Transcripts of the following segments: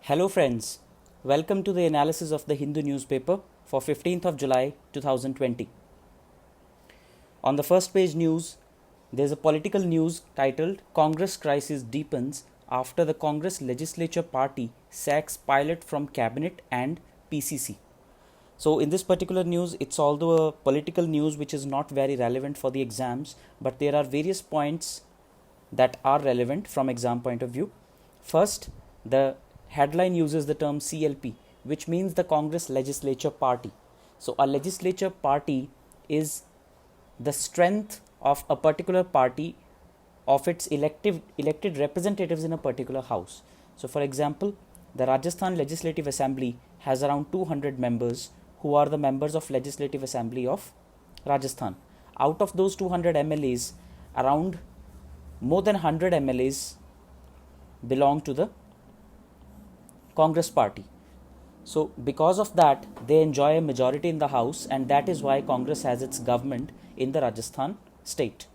Hello friends, welcome to the analysis of the Hindu newspaper for 15th of July 2020. On the first page news, there is a political news titled Congress Crisis Deepens after the Congress Legislature Party sacks pilot from Cabinet and PCC. So in this particular news, it's although a political news which is not very relevant for the exams, but there are various points that are relevant from exam point of view. First, the headline uses the term CLP, which means the Congress Legislature Party. So a legislature party is the strength of a particular party of its elected representatives in a particular house. So for example, the Rajasthan Legislative Assembly has around 200 members who are the members of Legislative Assembly of Rajasthan. Out of those 200 MLAs, around more than 100 MLAs belong to the Congress party. So because of that, they enjoy a majority in the house, and that is why Congress has its government in the Rajasthan state.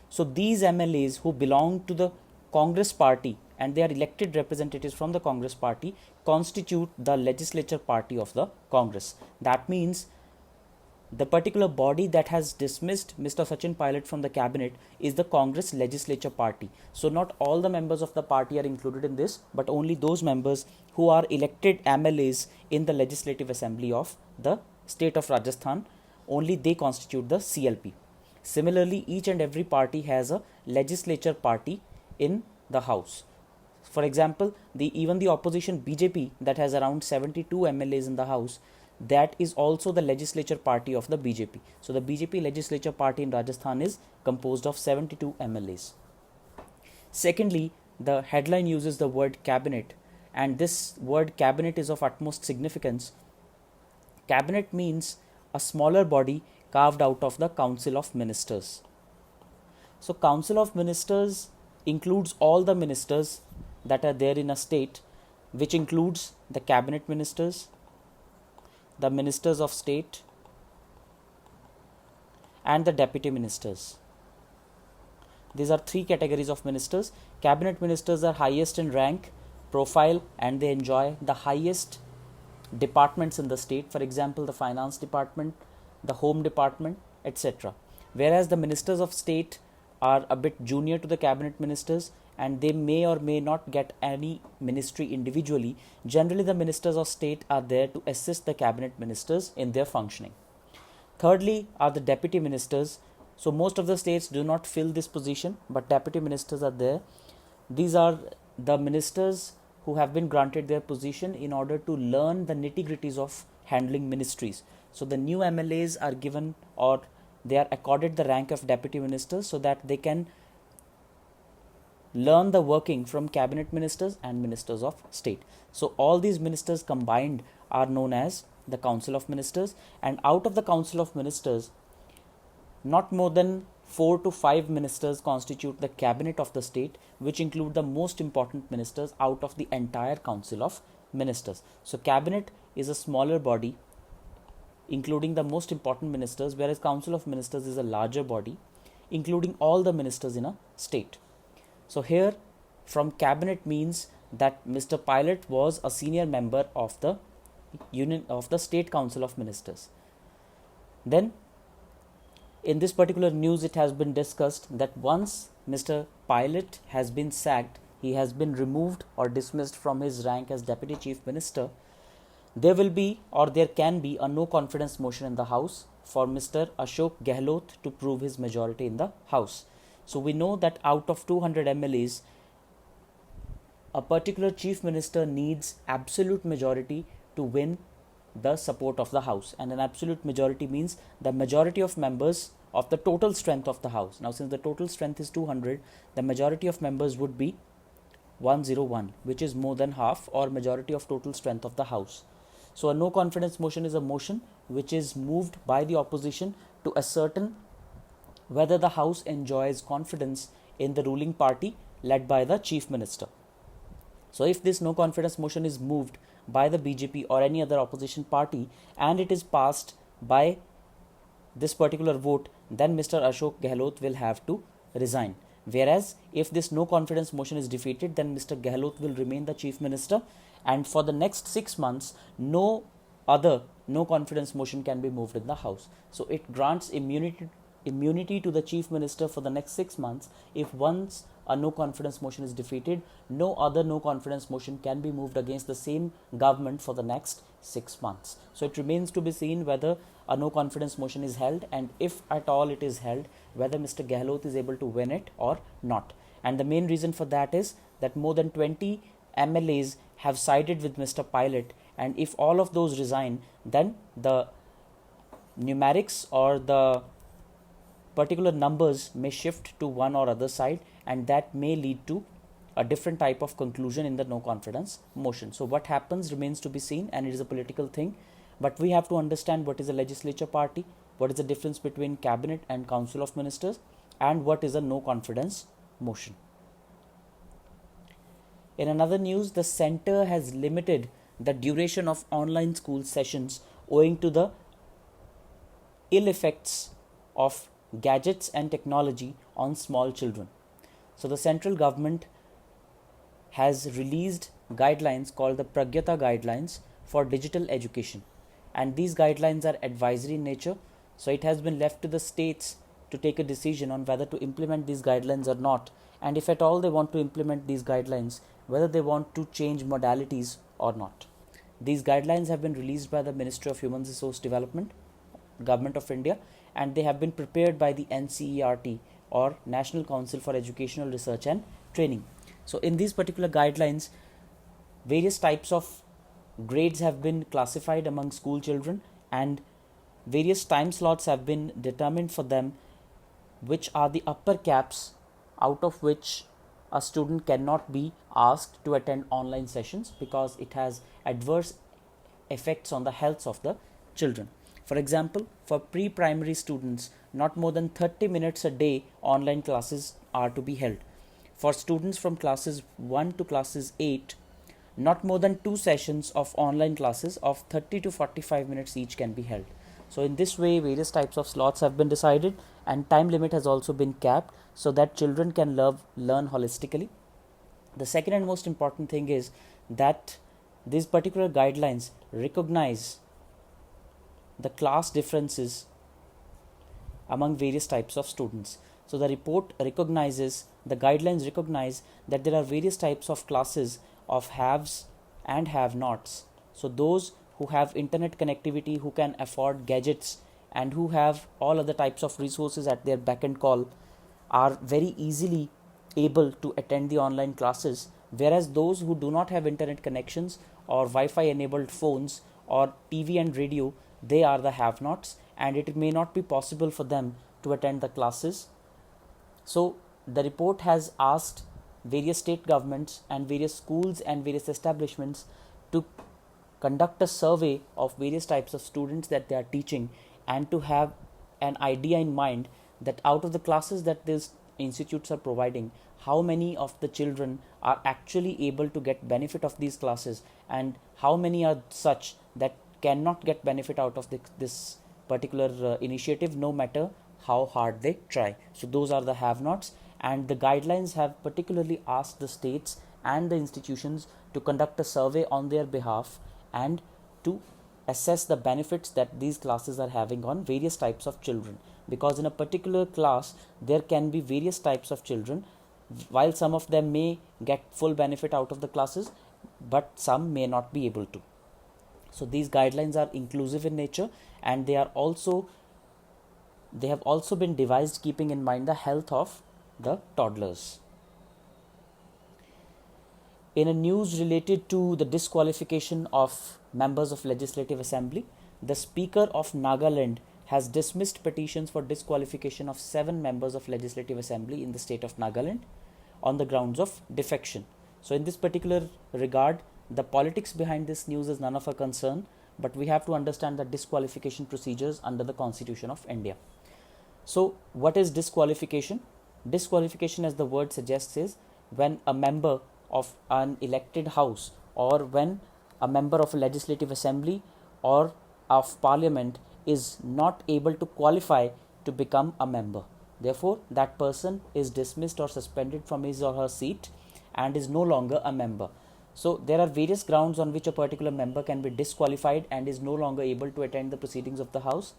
So these MLAs who belong to the Congress party and they are elected representatives from the Congress party constitute the legislature party of the Congress. That means the particular body that has dismissed Mr. Sachin Pilot from the cabinet is the Congress Legislature Party. So not all the members of the party are included in this, but only those members who are elected MLAs in the Legislative Assembly of the state of Rajasthan, only they constitute the CLP. Similarly, each and every party has a legislature party in the house. For example, even the opposition BJP that has around 72 MLAs in the house, that is also the legislature party of the BJP. So the BJP legislature party in Rajasthan is composed of 72 MLAs. Secondly, the headline uses the word cabinet, and this word cabinet is of utmost significance. Cabinet means a smaller body carved out of the Council of Ministers. So Council of Ministers includes all the ministers that are there in a state, which includes the cabinet ministers, the ministers of state, and the deputy ministers. These are three categories of ministers. Cabinet ministers are highest in rank, profile, and they enjoy the highest departments in the state. For example, the finance department, the home department, etc. Whereas the ministers of state are a bit junior to the cabinet ministers, and they may or may not get any ministry individually. Generally, the ministers of state are there to assist the cabinet ministers in their functioning. Thirdly are the deputy ministers. So most of the states do not fill this position, but deputy ministers are there. These are the ministers who have been granted their position in order to learn the nitty-gritties of handling ministries. So the new MLAs are given, or they are accorded the rank of deputy ministers, so that they can learn the working from cabinet ministers and ministers of state. So all these ministers combined are known as the Council of Ministers, and out of the Council of Ministers, not more than 4 to 5 ministers constitute the cabinet of the state, which include the most important ministers out of the entire Council of Ministers. So cabinet is a smaller body including the most important ministers, whereas Council of Ministers is a larger body including all the ministers in a state. So here from cabinet means that Mr. Pilot was a senior member of the State Council of Ministers. Then in this particular news, it has been discussed that once Mr. Pilot has been sacked, he has been removed or dismissed from his rank as Deputy Chief Minister, there will be, or there can be, a no confidence motion in the House for Mr. Ashok Gehlot to prove his majority in the House. So we know that out of 200 MLAs, a particular chief minister needs absolute majority to win the support of the House, and an absolute majority means the majority of members of the total strength of the House. Now since the total strength is 200, the majority of members would be 101, which is more than half, or majority of total strength of the House. So a no confidence motion is a motion which is moved by the opposition to ascertain whether the House enjoys confidence in the ruling party led by the chief minister. So if this no confidence motion is moved by the BJP or any other opposition party and it is passed by this particular vote, then Mr. Ashok Gehlot will have to resign. Whereas if this no confidence motion is defeated, then Mr. Gehlot will remain the chief minister and for the next 6 months no confidence motion can be moved in the House. So it grants immunity to the Chief Minister for the next 6 months. If once a no confidence motion is defeated, no other no confidence motion can be moved against the same government for the next 6 months. So it remains to be seen whether a no confidence motion is held, and if at all it is held, whether Mr. Gehlot is able to win it or not. And the main reason for that is that more than 20 MLAs have sided with Mr. Pilot, and if all of those resign, then the numerics or the particular numbers may shift to one or other side, and that may lead to a different type of conclusion in the no confidence motion. So what happens remains to be seen, and it is a political thing, but we have to understand what is a legislature party, what is the difference between cabinet and council of ministers, and what is a no confidence motion. In another news, the centre has limited the duration of online school sessions owing to the ill effects of gadgets and technology on small children. So the central government has released guidelines called the Pragyata guidelines for digital education, and these guidelines are advisory in nature. So it has been left to the states to take a decision on whether to implement these guidelines or not, and if at all they want to implement these guidelines, whether they want to change modalities or not. These guidelines have been released by the Ministry of Human Resource Development, Government of India, and they have been prepared by the NCERT, or National Council for Educational Research and Training. So in these particular guidelines, various types of grades have been classified among school children, and various time slots have been determined for them, which are the upper caps out of which a student cannot be asked to attend online sessions because it has adverse effects on the health of the children. For example, for pre-primary students, not more than 30 minutes a day online classes are to be held. For students from classes 1 to classes 8, not more than 2 sessions of online classes of 30 to 45 minutes each can be held. So in this way, various types of slots have been decided, and time limit has also been capped so that children can learn holistically. The second and most important thing is that these particular guidelines recognize the class differences among various types of students. So the guidelines recognize that there are various types of classes of haves and have-nots. So those who have internet connectivity, who can afford gadgets, and who have all other types of resources at their beck and call are very easily able to attend the online classes, whereas those who do not have internet connections or Wi-Fi enabled phones or TV and radio, they are the have-nots, and it may not be possible for them to attend the classes. So the report has asked various state governments and various schools and various establishments to conduct a survey of various types of students that they are teaching, and to have an idea in mind that out of the classes that these institutes are providing, how many of the children are actually able to get benefit of these classes, and how many are such that cannot get benefit out of this particular initiative, no matter how hard they try. So those are the have-nots, and the guidelines have particularly asked the states and the institutions to conduct a survey on their behalf and to assess the benefits that these classes are having on various types of children, because in a particular class there can be various types of children, while some of them may get full benefit out of the classes, but some may not be able to. So these guidelines are inclusive in nature, and they have also been devised keeping in mind the health of the toddlers. In a news related to the disqualification of members of Legislative Assembly, the Speaker of Nagaland has dismissed petitions for disqualification of 7 members of Legislative Assembly in the state of Nagaland on the grounds of defection. So in this particular regard, the politics behind this news is none of our concern, but we have to understand the disqualification procedures under the Constitution of India. So what is disqualification? Disqualification, as the word suggests, is when a member of an elected house, or when a member of a legislative assembly or of parliament is not able to qualify to become a member. Therefore, that person is dismissed or suspended from his or her seat and is no longer a member. So there are various grounds on which a particular member can be disqualified and is no longer able to attend the proceedings of the House.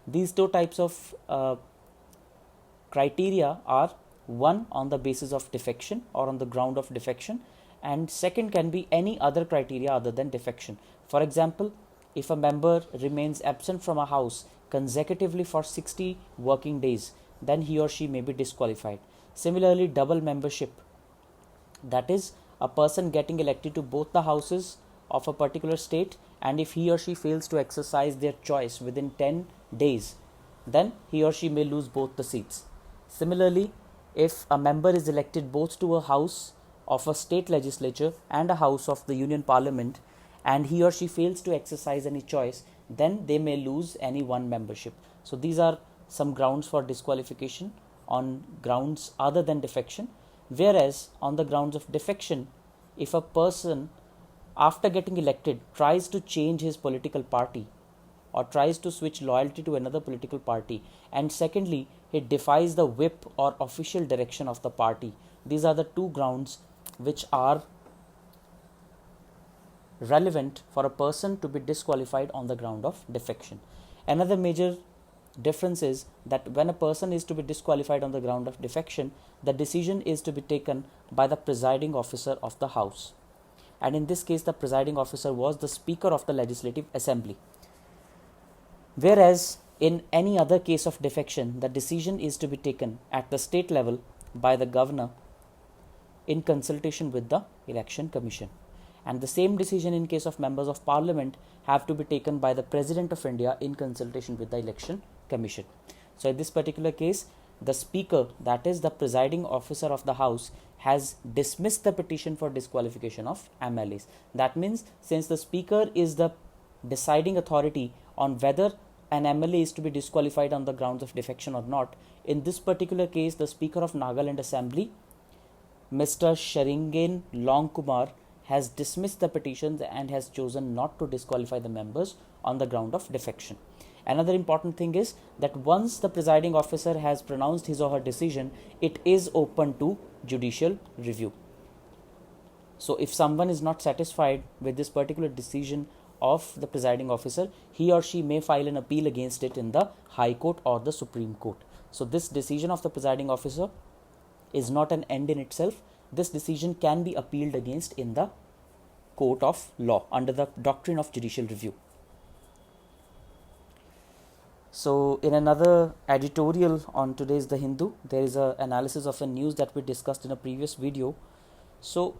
These two types of criteria are: one, on the basis of defection or on the ground of defection, and second can be any other criteria other than defection. For example, if a member remains absent from a house consecutively for 60 working days, then he or she may be disqualified. Similarly, double membership, that is, a person getting elected to both the houses of a particular state, and if he or she fails to exercise their choice within 10 days, then he or she may lose both the seats. Similarly, if a member is elected both to a house of a state legislature and a house of the Union Parliament, and he or she fails to exercise any choice, then they may lose any one membership. So these are some grounds for disqualification on grounds other than defection. Whereas on the grounds of defection, if a person after getting elected tries to change his political party or tries to switch loyalty to another political party, and secondly, he defies the whip or official direction of the party, these are the two grounds which are relevant for a person to be disqualified on the ground of defection. Another major difference is that when a person is to be disqualified on the ground of defection, the decision is to be taken by the presiding officer of the House. And in this case, the presiding officer was the Speaker of the Legislative Assembly. Whereas in any other case of defection, the decision is to be taken at the state level by the governor in consultation with the Election Commission. And the same decision in case of members of parliament have to be taken by the President of India in consultation with the Election Commission. So in this particular case, the Speaker, that is the presiding officer of the House, has dismissed the petition for disqualification of MLAs. That means since the Speaker is the deciding authority on whether an MLA is to be disqualified on the grounds of defection or not, in this particular case, the Speaker of Nagaland Assembly, Mr. Sharingen Longkumar, has dismissed the petitions and has chosen not to disqualify the members on the ground of defection. Another important thing is that once the presiding officer has pronounced his or her decision, it is open to judicial review. So if someone is not satisfied with this particular decision of the presiding officer, he or she may file an appeal against it in the High Court or the Supreme Court. So this decision of the presiding officer is not an end in itself. This decision can be appealed against in the court of law under the doctrine of judicial review. So in another editorial on today's The Hindu, there is an analysis of a news that we discussed in a previous video. So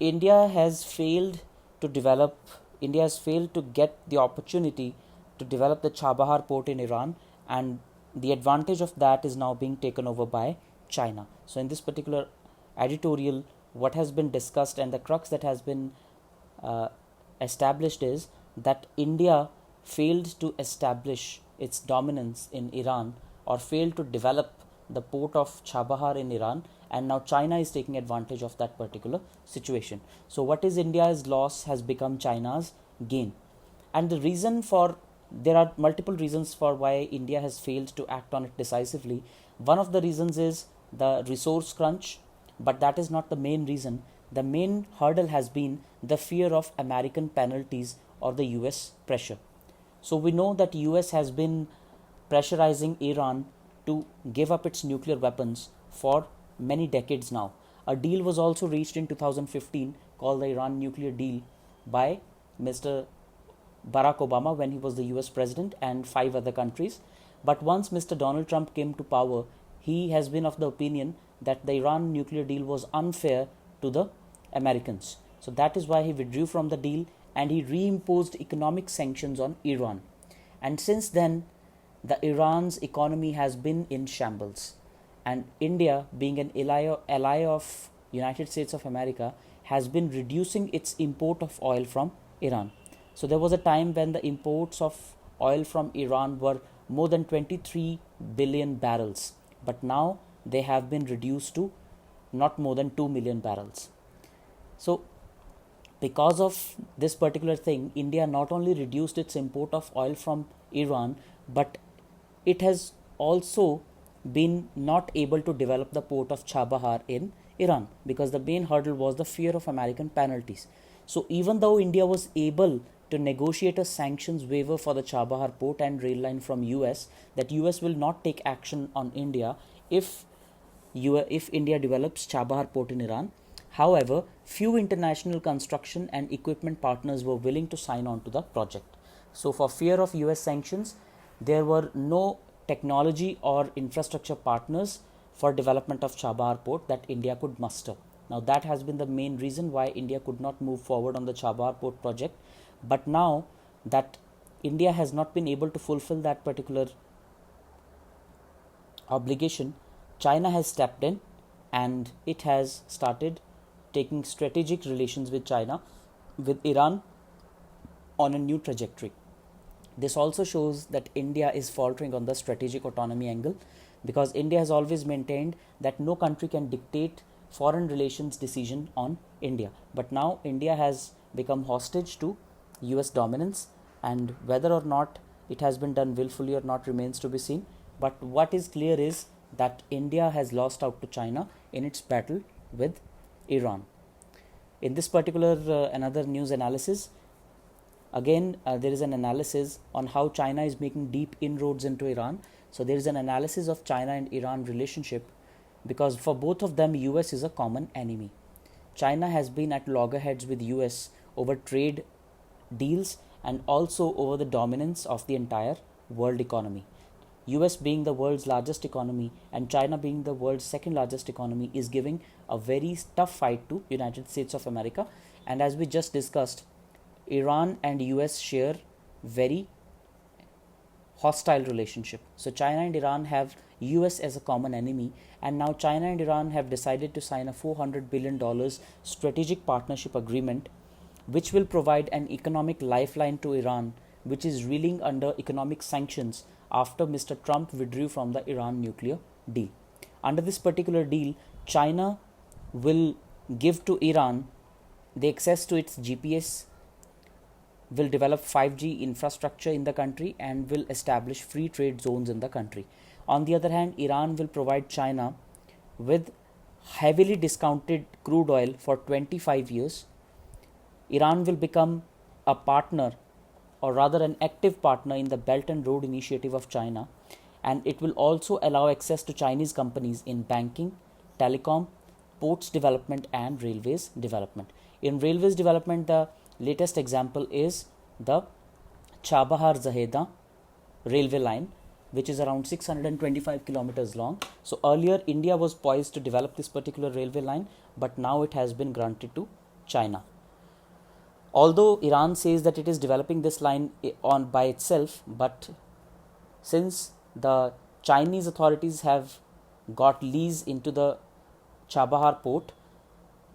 India has failed to get the opportunity to develop the Chabahar port in Iran, and the advantage of that is now being taken over by China. So in this particular editorial, what has been discussed and the crux that has been established is that India failed to establish its dominance in Iran or failed to develop the port of Chabahar in Iran, and now China is taking advantage of that particular situation. So what is India's loss has become China's gain. And there are multiple reasons for why India has failed to act on it decisively. One of the reasons is the resource crunch, but that is not the main reason. The main hurdle has been the fear of American penalties or the US pressure. So we know that US has been pressurizing Iran to give up its nuclear weapons for many decades now. A deal was also reached in 2015 called the Iran nuclear deal by Mr. Barack Obama when he was the US president and 5 other countries. But once Mr. Donald Trump came to power, he has been of the opinion that the Iran nuclear deal was unfair to the Americans. So that is why he withdrew from the deal and he reimposed economic sanctions on Iran. And since then, the Iran's economy has been in shambles. And India, being an ally of United States of America, has been reducing its import of oil from Iran. So there was a time when the imports of oil from Iran were more than 23 billion barrels. But now they have been reduced to not more than 2 million barrels. So because of this particular thing, India not only reduced its import of oil from Iran, but it has also been not able to develop the port of Chabahar in Iran, because the main hurdle was the fear of American penalties. So even though India was able to negotiate a sanctions waiver for the Chabahar port and rail line from US, that US will not take action on India if India develops Chabahar port in Iran. However, few international construction and equipment partners were willing to sign on to the project. So for fear of US sanctions, there were no technology or infrastructure partners for development of Chabahar port that India could muster. Now that has been the main reason why India could not move forward on the Chabahar port project. But now that India has not been able to fulfill that particular obligation, China has stepped in and it has started taking strategic relations with China, with Iran, on a new trajectory. This also shows that India is faltering on the strategic autonomy angle, because India has always maintained that no country can dictate foreign relations decision on India. But now India has become hostage to US dominance, and whether or not it has been done willfully or not remains to be seen. But what is clear is that India has lost out to China in its battle with Iran. In this particular another news analysis, again there is an analysis on how China is making deep inroads into Iran. So there is an analysis of China and Iran relationship, because for both of them US is a common enemy. China has been at loggerheads with US over trade deals and also over the dominance of the entire world economy. US being the world's largest economy and China being the world's second largest economy is giving a very tough fight to United States of America. And as we just discussed, Iran and US share very hostile relationship. So China and Iran have US as a common enemy, and now China and Iran have decided to sign a $400 billion strategic partnership agreement, which will provide an economic lifeline to Iran, which is reeling under economic sanctions after Mr. Trump withdrew from the Iran nuclear deal. Under this particular deal, China will give to Iran the access to its GPS, will develop 5G infrastructure in the country, and will establish free trade zones in the country. On the other hand, Iran will provide China with heavily discounted crude oil for 25 years. Iran will become a partner, or rather an active partner, in the Belt and Road Initiative of China, and it will also allow access to Chinese companies in banking, telecom, ports development and railways development. In railways development, the latest example is the Chabahar-Zaheda railway line, which is around 625 kilometers long. So earlier India was poised to develop this particular railway line, but now it has been granted to China. Although Iran says that it is developing this line on by itself, but since the Chinese authorities have got lease into the Chabahar port,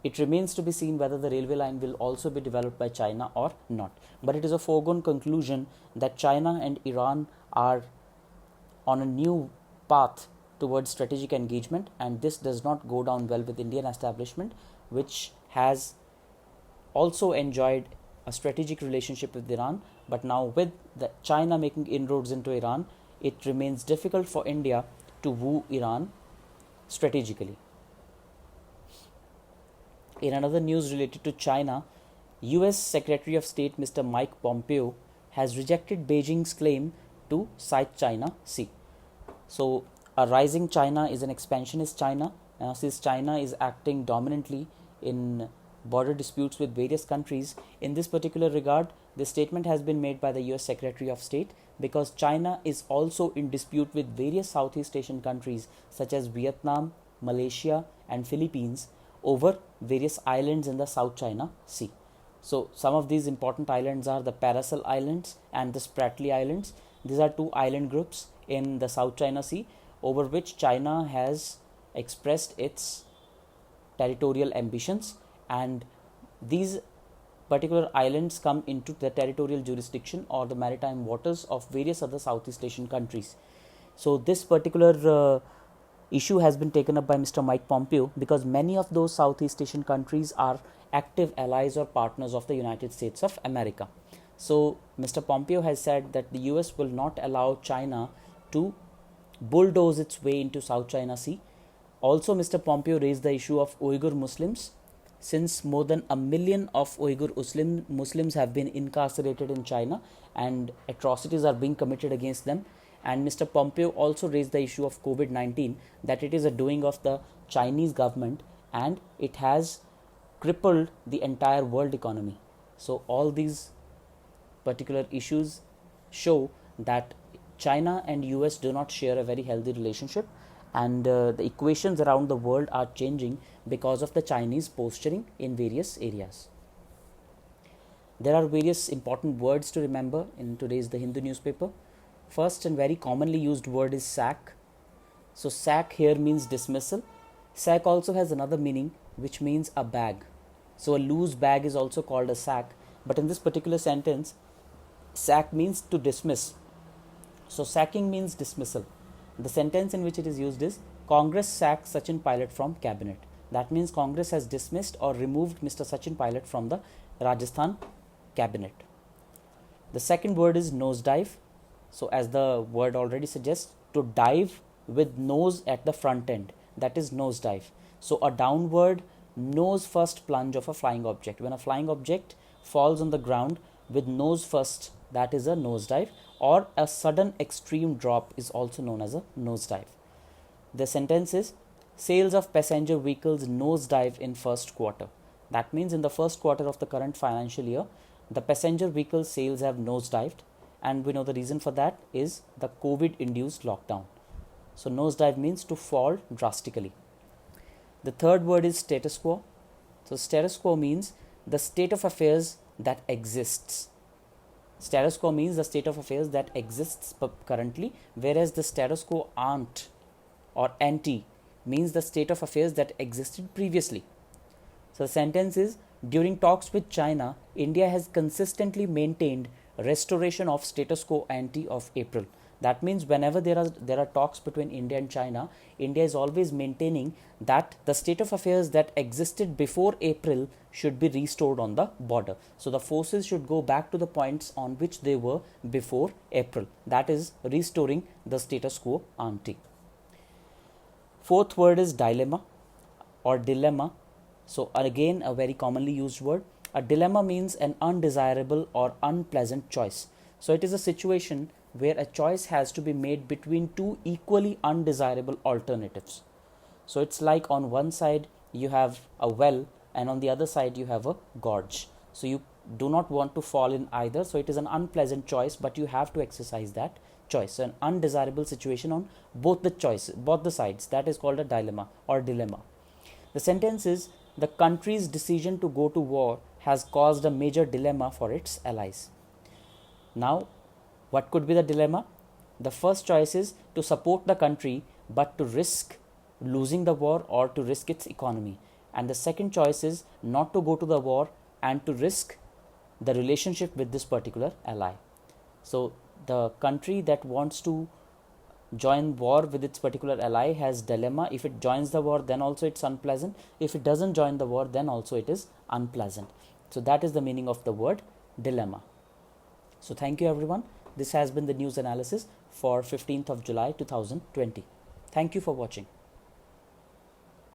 it remains to be seen whether the railway line will also be developed by China or not. But it is a foregone conclusion that China and Iran are on a new path towards strategic engagement, and this does not go down well with Indian establishment, which has also enjoyed a strategic relationship with Iran. But now with the China making inroads into Iran, it remains difficult for India to woo Iran strategically. In another news related to China, US Secretary of State Mr. Mike Pompeo has rejected Beijing's claim to South China Sea. So a rising China is an expansionist China. Since China is acting dominantly in border disputes with various countries, in this particular regard, the statement has been made by the US Secretary of State, because China is also in dispute with various Southeast Asian countries such as Vietnam, Malaysia and Philippines over various islands in the South China Sea. So some of these important islands are the Paracel Islands and the Spratly Islands. These are two island groups in the South China Sea over which China has expressed its territorial ambitions, and these particular islands come into the territorial jurisdiction or the maritime waters of various other Southeast Asian countries. So this particular issue has been taken up by Mr. Mike Pompeo, because many of those Southeast Asian countries are active allies or partners of the United States of America. So Mr. Pompeo has said that the US will not allow China to bulldoze its way into South China Sea. Also, Mr. Pompeo raised the issue of Uyghur Muslims, since more than 1 million of Uyghur Muslims have been incarcerated in China and atrocities are being committed against them. And Mr. Pompeo also raised the issue of COVID-19, that it is a doing of the Chinese government and it has crippled the entire world economy. So all these particular issues show that China and US do not share a very healthy relationship, and the equations around the world are changing because of the Chinese posturing in various areas. There are various important words to remember in today's The Hindu newspaper. First and very commonly used word is sack. So sack here means dismissal. Sack also has another meaning, which means a bag. So a loose bag is also called a sack, but in this particular sentence, sack means to dismiss. So sacking means dismissal. The sentence in which it is used is, Congress sacked Sachin Pilot from cabinet. That means Congress has dismissed or removed Mr. Sachin Pilot from the Rajasthan cabinet. The second word is nosedive. So as the word already suggests, to dive with nose at the front end, that is nosedive. So a downward nose first plunge of a flying object. When a flying object falls on the ground with nose first, that is a nosedive, or a sudden extreme drop is also known as a nosedive. The sentence is, sales of passenger vehicles nosedive in first quarter. That means in the first quarter of the current financial year, the passenger vehicle sales have nosedived, and we know the reason for that is the COVID-induced lockdown. So nosedive means to fall drastically. The third word is status quo. So status quo means the state of affairs that exists. Status quo means the state of affairs that exists currently, whereas the status quo ante or ante means the state of affairs that existed previously. So the sentence is, during talks with China, India has consistently maintained restoration of status quo ante of April. That means whenever there are talks between India and China, India is always maintaining that the state of affairs that existed before April should be restored on the border. So the forces should go back to the points on which they were before April. That is restoring the status quo ante. Fourth word is dilemma or dilemma. So again, a very commonly used word. A dilemma means an undesirable or unpleasant choice. So it is a situation where a choice has to be made between two equally undesirable alternatives. So it's like on one side you have a well and on the other side you have a gorge. So you do not want to fall in either. So it is an unpleasant choice, but you have to exercise that choice. So an undesirable situation on both the sides. That is called a dilemma or dilemma. The sentence is, the country's decision to go to war has caused a major dilemma for its allies. Now, what could be the dilemma? The first choice is to support the country but to risk losing the war or to risk its economy. And the second choice is not to go to the war and to risk the relationship with this particular ally. So the country that wants to join war with its particular ally has dilemma. If it joins the war, then also it's unpleasant. If it doesn't join the war, then also it is unpleasant. So that is the meaning of the word dilemma. So thank you everyone. This has been the news analysis for 15th of July 2020. Thank you for watching.